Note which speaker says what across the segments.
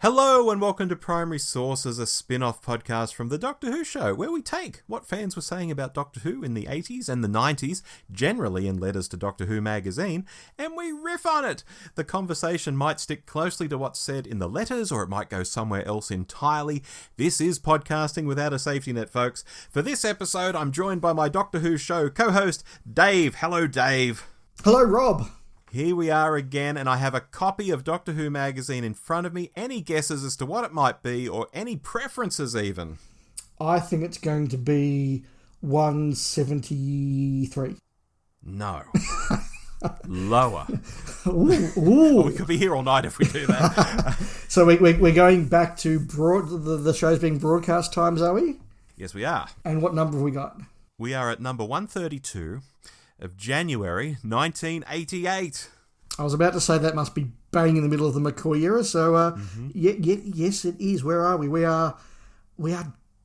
Speaker 1: Hello and welcome to Primary Sources, a spin-off podcast from The Doctor Who Show, where we take what fans were saying about Doctor Who in the 80s and the 90s, generally in letters to Doctor Who magazine, and we riff on it. The conversation might stick closely to what's said in the letters, or it might go somewhere else entirely. This is podcasting without a safety net, folks. For this episode, I'm joined by my Doctor Who Show co-host, Dave. Hello, Dave.
Speaker 2: Hello, Rob.
Speaker 1: Here we are again, and I have a copy of Doctor Who magazine in front of me. Any guesses as to what it might be, or any preferences even?
Speaker 2: I think it's going to be 173.
Speaker 1: No. Lower.
Speaker 2: Ooh.
Speaker 1: We could be here all night if we do that.
Speaker 2: So we're going back to the show's being broadcast times, are we?
Speaker 1: Yes, we are.
Speaker 2: And what number have we got?
Speaker 1: We are at number 132 of January 1988.
Speaker 2: I was about to say that must be bang in the middle of the McCoy era, so yes, it is. Where are we? We are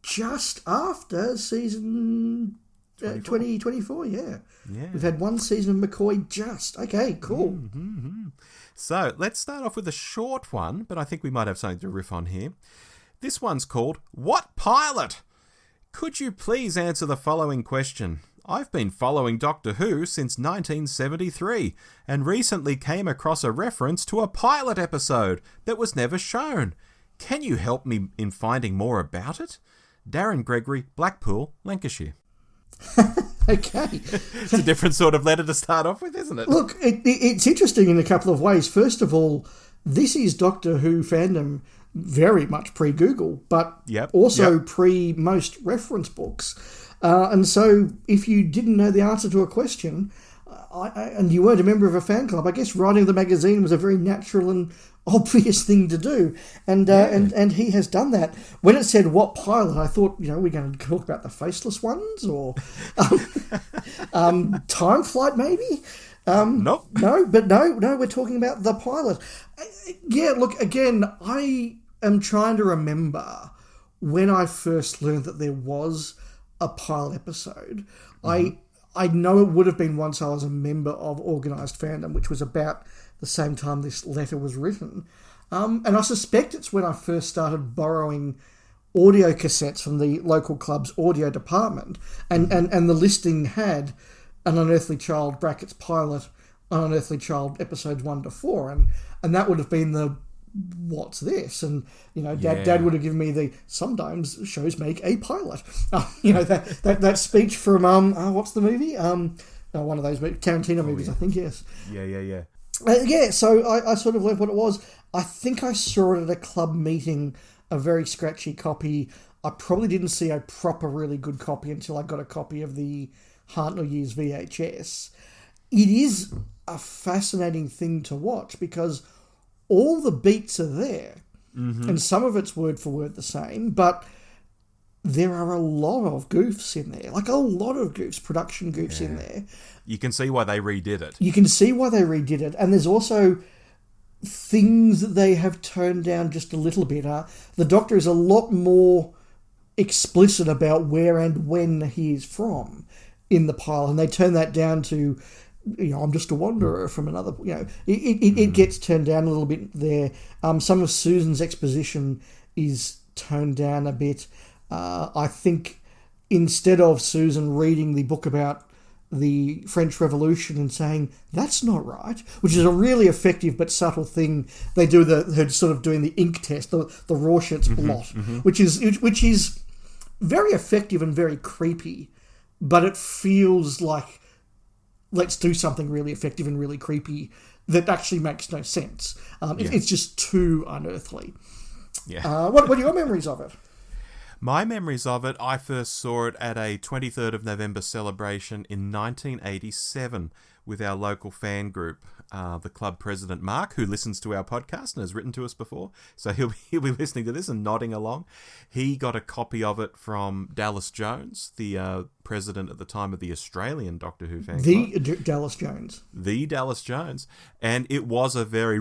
Speaker 2: just after season 2024, yeah. We've had one season of McCoy just. Okay, cool.
Speaker 1: Mm-hmm. So, let's start off with a short one, but I think we might have something to riff on here. This one's called, What Pilot? Could you please answer the following question? I've been following Doctor Who since 1973 and recently came across a reference to a pilot episode that was never shown. Can you help me in finding more about it? Darren Gregory, Blackpool, Lancashire.
Speaker 2: Okay.
Speaker 1: It's a different sort of letter to start off with, isn't it?
Speaker 2: Look, it's interesting in a couple of ways. First of all, this is Doctor Who fandom very much pre-Google, but also pre-most reference books. And so if you didn't know the answer to a question, and you weren't a member of a fan club, I guess writing the magazine was a very natural and obvious thing to do. And he has done that. When it said what pilot, I thought, we're going to talk about the faceless ones or Time Flight maybe?
Speaker 1: Nope.
Speaker 2: No, we're talking about the pilot. Yeah, look, again, I am trying to remember when I first learned that there was a pilot episode. I know it would have been once I was a member of Organised Fandom, which was about the same time this letter was written. And I suspect it's when I first started borrowing audio cassettes from the local club's audio department. And the listing had An Unearthly Child brackets pilot, An Unearthly Child episodes 1 to 4. And that would have been the what's this? And, Dad would have given me the sometimes shows make a pilot. That speech from, what's the movie? One of those Tarantino movies, I think, yes.
Speaker 1: Yeah.
Speaker 2: So I sort of learned what it was. I think I saw it at a club meeting, a very scratchy copy. I probably didn't see a proper, really good copy until I got a copy of the Hartnell Years VHS. It is a fascinating thing to watch because all the beats are there, and some of it's word for word the same, but there are a lot of goofs in there, like a lot of goofs, production goofs in there.
Speaker 1: You can see why they redid it.
Speaker 2: And there's also things that they have toned down just a little bit. The Doctor is a lot more explicit about where and when he is from in the pilot, and they turn that down to, I'm just a wanderer from another, it gets turned down a little bit there. Some of Susan's exposition is toned down a bit. I think instead of Susan reading the book about the French Revolution and saying, that's not right, which is a really effective but subtle thing, they do her sort of doing the ink test, the Rorschach's blot, which is very effective and very creepy, but it feels like, let's do something really effective and really creepy that actually makes no sense. It's just too unearthly.
Speaker 1: Yeah.
Speaker 2: What are your memories of it?
Speaker 1: My memories of it, I first saw it at a 23rd of November celebration in 1987 with our local fan group, the club president Mark, who listens to our podcast and has written to us before, so he'll be listening to this and nodding along. He got a copy of it from Dallas Jones, the president at the time of the Australian Doctor Who fan club.
Speaker 2: Dallas Jones.
Speaker 1: The Dallas Jones. And it was a very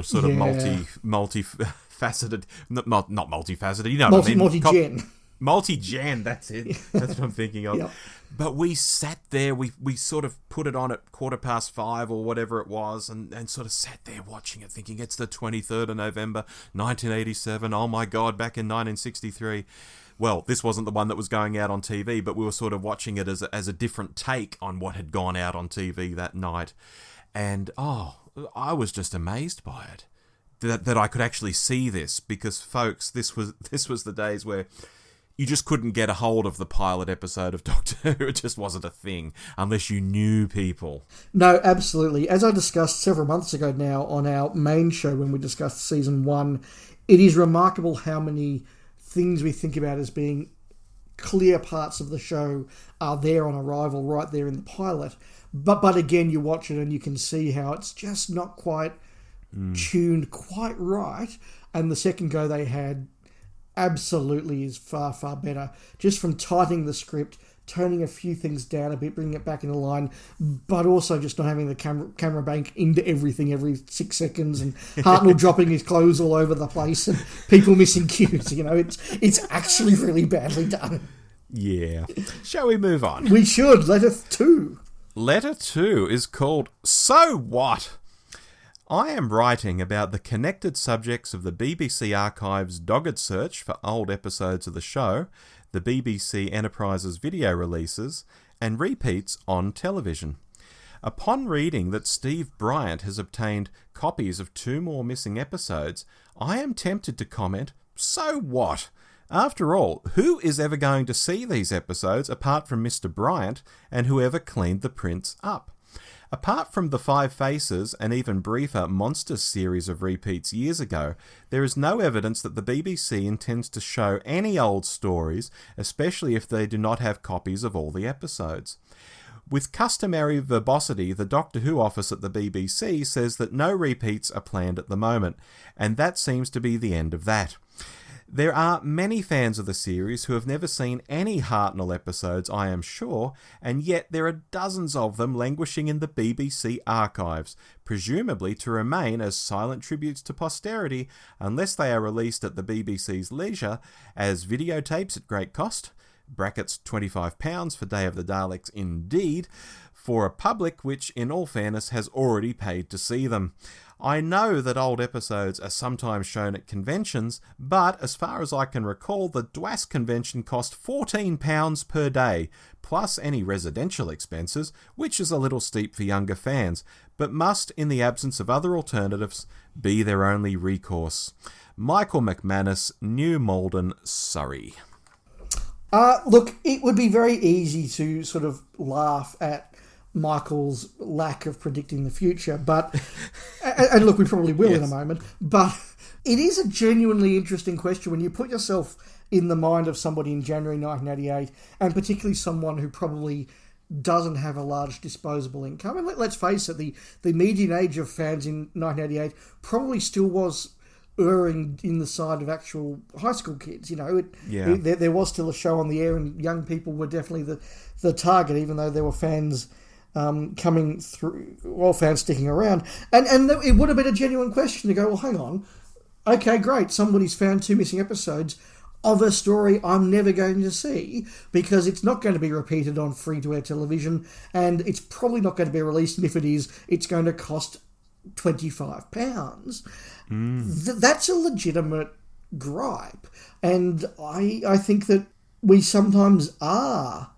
Speaker 1: sort of multifaceted, not multifaceted, you know what I mean?
Speaker 2: Multi-gen.
Speaker 1: Multi-gen, that's it. That's what I'm thinking of.
Speaker 2: Yep.
Speaker 1: But we sat there, we sort of put it on at 5:15 or whatever it was, and sort of sat there watching it, thinking it's the 23rd of November, 1987. Oh my God, back in 1963. Well, this wasn't the one that was going out on TV, but we were sort of watching it as a different take on what had gone out on TV that night. And, I was just amazed by it. That I could actually see this, because, folks, this was the days where you just couldn't get a hold of the pilot episode of Doctor Who. It just wasn't a thing unless you knew people.
Speaker 2: No, absolutely. As I discussed several months ago now on our main show when we discussed season 1, it is remarkable how many things we think about as being clear parts of the show are there on arrival, right there in the pilot. But again, you watch it and you can see how it's just not quite tuned quite right. And the second go they had absolutely is far, far better. Just from tightening the script, toning a few things down a bit, bringing it back into line, but also just not having the camera bank into everything every 6 seconds, and Hartnell dropping his clothes all over the place, and people missing cues. It's actually really badly done.
Speaker 1: Yeah. Shall we move on?
Speaker 2: We should. Letter 2.
Speaker 1: Letter 2 is called So What? I am writing about the connected subjects of the BBC Archive's dogged search for old episodes of the show, the BBC Enterprises video releases, and repeats on television. Upon reading that Steve Bryant has obtained copies of 2 more missing episodes, I am tempted to comment, so what? After all, who is ever going to see these episodes apart from Mr. Bryant and whoever cleaned the prints up? Apart from the 5 Faces and even briefer Monsters series of repeats years ago, there is no evidence that the BBC intends to show any old stories, especially if they do not have copies of all the episodes. With customary verbosity, the Doctor Who office at the BBC says that no repeats are planned at the moment, and that seems to be the end of that. There are many fans of the series who have never seen any Hartnell episodes, I am sure, and yet there are dozens of them languishing in the BBC archives, presumably to remain as silent tributes to posterity unless they are released at the BBC's leisure as videotapes at great cost, brackets £25 for Day of the Daleks indeed, for a public which, in all fairness, has already paid to see them. I know that old episodes are sometimes shown at conventions, but as far as I can recall, the DWAS convention cost £14 per day, plus any residential expenses, which is a little steep for younger fans, but must, in the absence of other alternatives, be their only recourse. Michael McManus, New Malden, Surrey.
Speaker 2: Look, it would be very easy to sort of laugh at Michael's lack of predicting the future, but and look, we probably will in a moment, but it is a genuinely interesting question when you put yourself in the mind of somebody in January 1988, and particularly someone who probably doesn't have a large disposable income. And let's face it, the median age of fans in 1988 probably still was erring in the side of actual high school kids. There was still a show on the air, and young people were definitely the target, even though there were fans coming through, or fans sticking around. And it would have been a genuine question to go, well, hang on. Okay, great. Somebody's found 2 missing episodes of a story I'm never going to see because it's not going to be repeated on free-to-air television, and it's probably not going to be released, and if it is, it's going to cost £25. That's a legitimate gripe. And I think that we sometimes are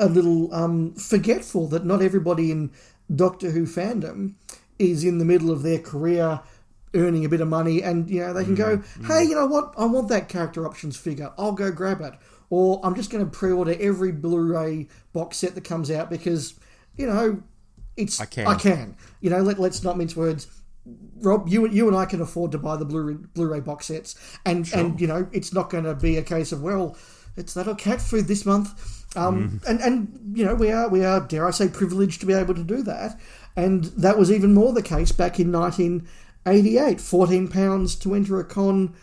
Speaker 2: a little forgetful that not everybody in Doctor Who fandom is in the middle of their career earning a bit of money, and they can go, hey, you know what, I want that character options figure, I'll go grab it, or I'm just going to pre-order every Blu-ray box set that comes out because I can. Let's not mince words. Rob, you and I can afford to buy the Blu-ray box sets, and sure. And it's not going to be a case of, well, it's that or cat food this month. And we are, dare I say, privileged to be able to do that. And that was even more the case back in 1988. £14 to enter a con,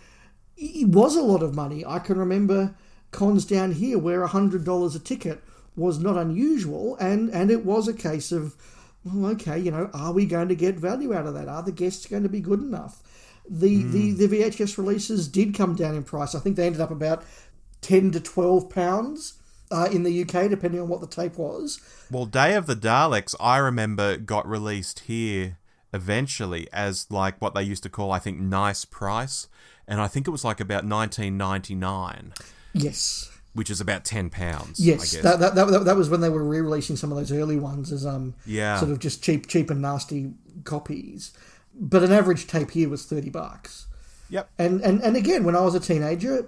Speaker 2: it was a lot of money. I can remember cons down here where $100 a ticket was not unusual, and it was a case of, well, okay, are we going to get value out of that? Are the guests going to be good enough? The VHS releases did come down in price. I think they ended up about £10 to £12 in the UK, depending on what the tape was.
Speaker 1: Well, Day of the Daleks, I remember, got released here eventually as like what they used to call, I think, nice price. And I think it was like about $19.99.
Speaker 2: Yes.
Speaker 1: Which is about £10,
Speaker 2: yes,
Speaker 1: I guess.
Speaker 2: That was when they were re-releasing some of those early ones as sort of just cheap and nasty copies. But an average tape here was $30.
Speaker 1: Yep.
Speaker 2: And again, when I was a teenager,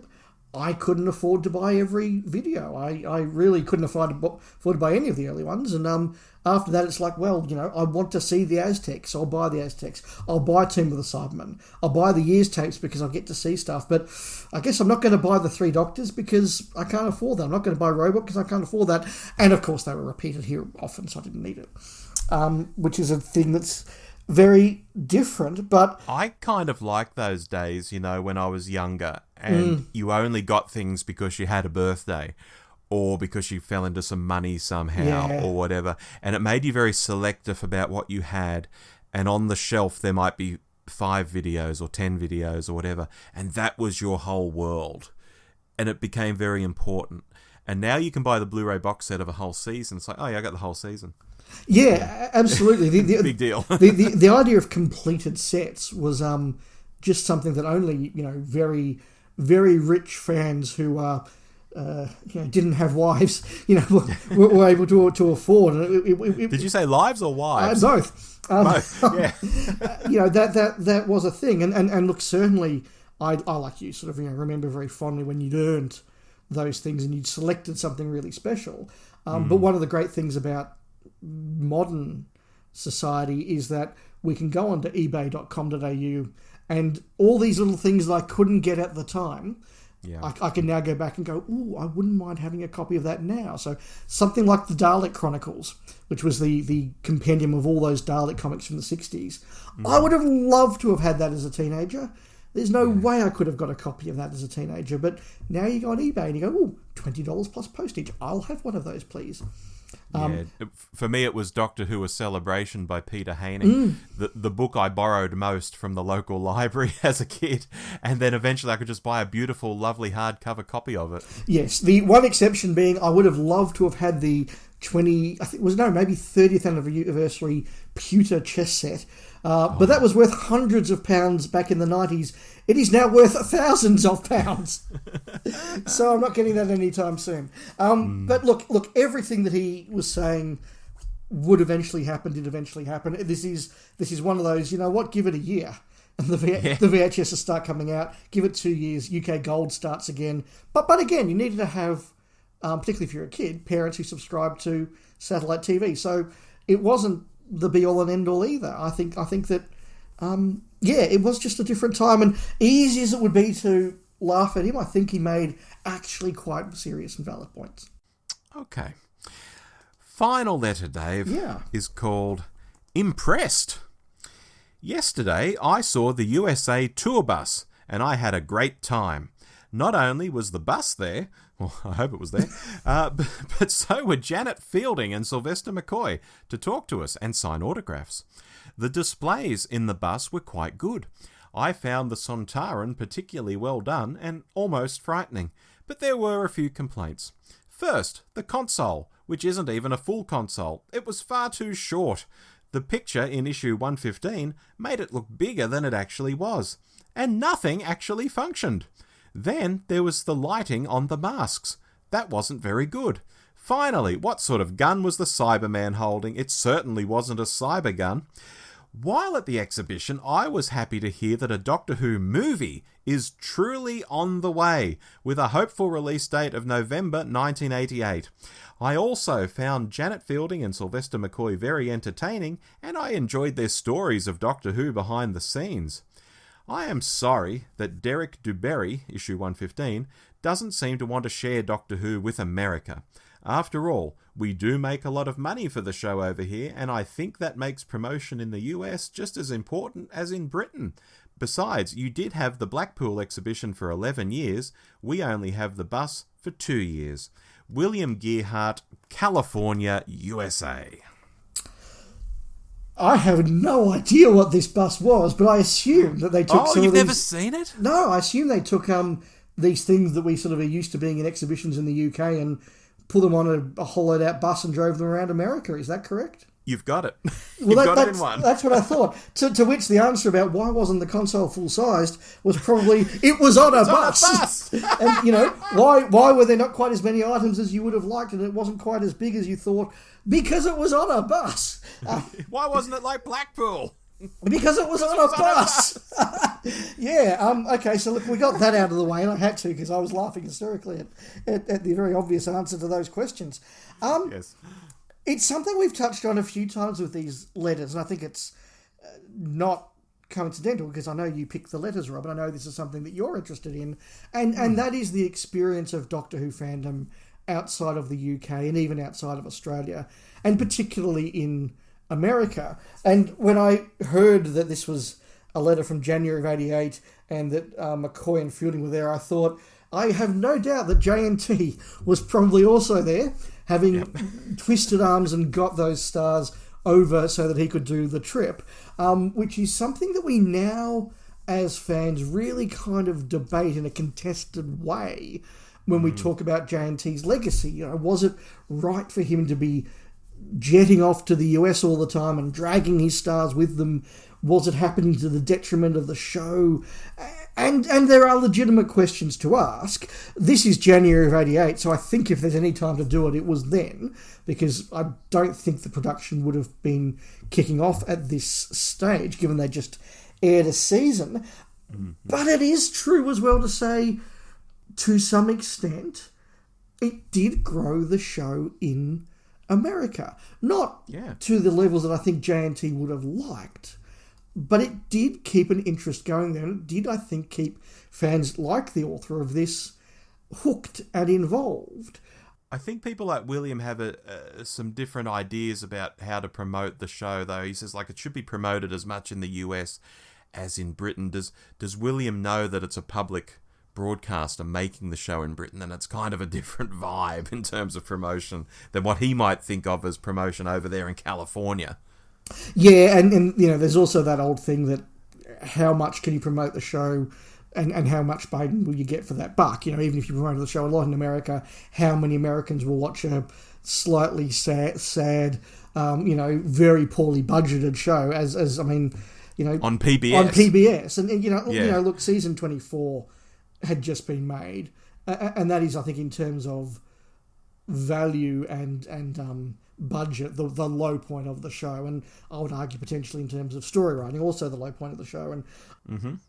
Speaker 2: I couldn't afford to buy every video. I really couldn't afford to buy any of the early ones. And after that, it's like, well, I want to see the Aztecs, so I'll buy the Aztecs. I'll buy Tomb of the Cybermen. I'll buy the Years tapes because I'll get to see stuff. But I guess I'm not going to buy the Three Doctors because I can't afford that. I'm not going to buy Robot because I can't afford that. And of course, they were repeated here often, so I didn't need it. Which is a thing that's very different, but
Speaker 1: I kind of like those days, when I was younger and you only got things because you had a birthday or because you fell into some money somehow or whatever, and it made you very selective about what you had, and on the shelf there might be 5 videos or 10 videos or whatever, and that was your whole world, and it became very important. And now you can buy the Blu-ray box set of a whole season. It's like, oh yeah, I got the whole season.
Speaker 2: Yeah, absolutely.
Speaker 1: Big deal.
Speaker 2: the idea of completed sets was just something that only very, very rich fans who didn't have wives were able to afford.
Speaker 1: Did you say lives or wives?
Speaker 2: Both.
Speaker 1: Both. Yeah.
Speaker 2: That was a thing, and look, certainly I like you sort of remember very fondly when you'd earned those things and you'd selected something really special. But one of the great things about modern society is that we can go onto ebay.com.au and all these little things that I couldn't get at the time, I can now go back and go, ooh, I wouldn't mind having a copy of that now. So something like the Dalek Chronicles, which was the compendium of all those Dalek comics from the 60s, I would have loved to have had that as a teenager. There's no way I could have got a copy of that as a teenager. But now you go on eBay and you go, ooh, $20 plus postage. I'll have one of those, please.
Speaker 1: For me, it was Doctor Who: A Celebration by Peter Haining, the book I borrowed most from the local library as a kid, and then eventually I could just buy a beautiful, lovely hardcover copy of it.
Speaker 2: Yes, the one exception being I would have loved to have had the 30th anniversary pewter chess set, but that was worth hundreds of pounds back in the 90s. It is now worth thousands of pounds. So I'm not getting that anytime soon. But look, everything that he was saying would eventually happen, did eventually happen. This is one of those, give it a year. And the VHS will start coming out. Give it 2 years. UK Gold starts again. But again, you needed to have, particularly if you're a kid, parents who subscribe to satellite TV. So it wasn't the be-all and end-all either. I think that... it was just a different time, and easy as it would be to laugh at him, I think he made actually quite serious and valid points.
Speaker 1: Okay. Final letter, Dave, is called Impressed. Yesterday, I saw the USA tour bus, and I had a great time. Not only was the bus there, well, I hope it was there, but so were Janet Fielding and Sylvester McCoy to talk to us and sign autographs. The displays in the bus were quite good. I found the Sontaran particularly well done and almost frightening, but there were a few complaints. First, the console, which isn't even a full console. It was far too short. The picture in issue 115 made it look bigger than it actually was, and nothing actually functioned. Then there was the lighting on the masks. That wasn't very good. Finally, what sort of gun was the Cyberman holding? It certainly wasn't a cyber gun. While at the exhibition, I was happy to hear that a Doctor Who movie is truly on the way, with a hopeful release date of November 1988. I also found Janet Fielding and Sylvester McCoy very entertaining, and I enjoyed their stories of Doctor Who behind the scenes. I am sorry that Derek Duberry, issue 115, doesn't seem to want to share Doctor Who with America. After all, we do make a lot of money for the show over here, and I think that makes promotion in the US just as important as in Britain. Besides, you did have the Blackpool exhibition for 11 years. We only have the bus for 2 years. William Gearhart, California, USA.
Speaker 2: I have no idea what this bus was, but I assume that they took...
Speaker 1: Oh, you've never seen it?
Speaker 2: No, I assume they took these things that we sort of are used to being in exhibitions in the UK and put them on a hollowed out bus and drove them around America. Is that correct?
Speaker 1: You've got it.
Speaker 2: Well,
Speaker 1: You've got it in one.
Speaker 2: That's what I thought. To which the answer about why wasn't the console full-sized was probably, it was on a bus. And, why were there not quite as many items as you would have liked and it wasn't quite as big as you thought? Because it was on a bus.
Speaker 1: Why wasn't it like Blackpool?
Speaker 2: Because it was on a bus. Yeah, okay, so look, we got that out of the way, and I had to because I was laughing hysterically at the very obvious answer to those questions.
Speaker 1: Yes.
Speaker 2: It's something we've touched on a few times with these letters, and I think it's not coincidental because I know you picked the letters, Rob, and I know this is something that you're interested in, and that is the experience of Doctor Who fandom outside of the UK and even outside of Australia, and particularly in America. And when I heard that this was a letter from January of '88 and that McCoy and Fielding were there, I thought, I have no doubt that JNT was probably also there, having twisted arms and got those stars over so that he could do the trip, which is something that we now, as fans, really kind of debate in a contested way when we talk about JNT's legacy. Was it right for him to be jetting off to the US all the time and dragging his stars with them? Was it happening to the detriment of the show? And there are legitimate questions to ask. This is January of '88, so I think if there's any time to do it, it was then, because I don't think the production would have been kicking off at this stage, given they just aired a season. But it is true as well to say, to some extent, it did grow the show in America. Not to the levels that I think JNT would have liked, but it did keep an interest going there. And it did, I think, keep fans like the author of this hooked and involved.
Speaker 1: I think people like William have some different ideas about how to promote the show, though. He says, it should be promoted as much in the US as in Britain. Does William know that it's a public broadcaster making the show in Britain, and it's kind of a different vibe in terms of promotion than what he might think of as promotion over there in California?
Speaker 2: Yeah, and there's also that old thing that how much can you promote the show and how much Biden will you get for that buck? Even if you promote the show a lot in America, how many Americans will watch a slightly sad very poorly budgeted show as on PBS. On PBS. And look, season 24 had just been made, and that is, I think, in terms of value and budget, the low point of the show, and I would argue potentially in terms of story writing, also the low point of the show. And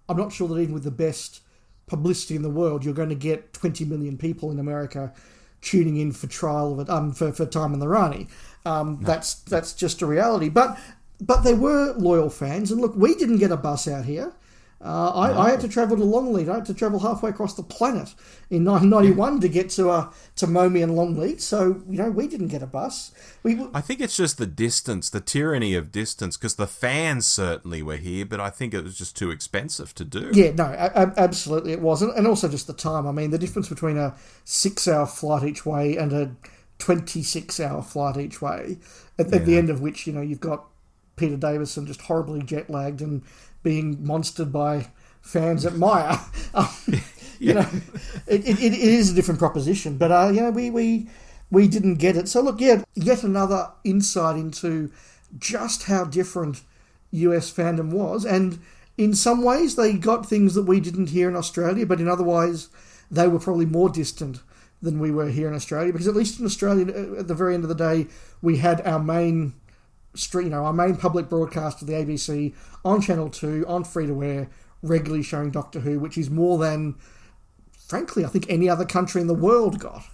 Speaker 2: I'm not sure that even with the best publicity in the world, you're going to get 20 million people in America tuning in for trial of it, for Time and the Rani. No. That's just a reality. But there were loyal fans, and look, we didn't get a bus out here. I had to travel to Longleat. I had to travel halfway across the planet in 1991 to get to Momi and Longleat. So, we didn't get a bus.
Speaker 1: I think it's just the distance, the tyranny of distance, because the fans certainly were here, but I think it was just too expensive to do.
Speaker 2: Yeah, no, absolutely it was. And also just the time. I mean, the difference between a 6-hour flight each way and a 26-hour flight each way, at the end of which, you've got Peter Davison just horribly jet-lagged and being monstered by fans at Maya. It is a different proposition, but we didn't get it. So look, yet another insight into just how different US fandom was, and in some ways they got things that we didn't hear in Australia, but in other ways they were probably more distant than we were here in Australia, because at least in Australia, at the very end of the day, we had our main our main public broadcast of the ABC on Channel 2, on free-to-air, regularly showing Doctor Who, which is more than, frankly, I think any other country in the world got.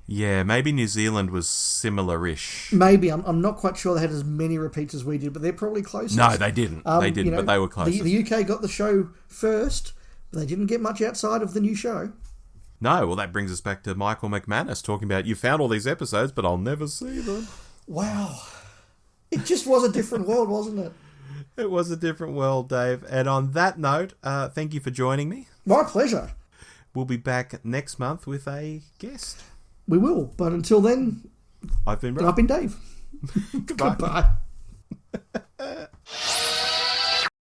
Speaker 1: Yeah, maybe New Zealand was similar-ish.
Speaker 2: Maybe. I'm not quite sure they had as many repeats as we did, but they're probably closest.
Speaker 1: No, they didn't. But they were closest.
Speaker 2: The UK got the show first, but they didn't get much outside of the new show.
Speaker 1: No, well, that brings us back to Michael McManus talking about, you found all these episodes, but I'll never see them.
Speaker 2: Wow. It just was a different world, wasn't it?
Speaker 1: It was a different world, Dave. And on that note, thank you for joining me.
Speaker 2: My pleasure.
Speaker 1: We'll be back next month with a guest.
Speaker 2: We will, but until then,
Speaker 1: I've been Rob.
Speaker 2: And I've been Dave.
Speaker 1: Goodbye.
Speaker 2: Goodbye.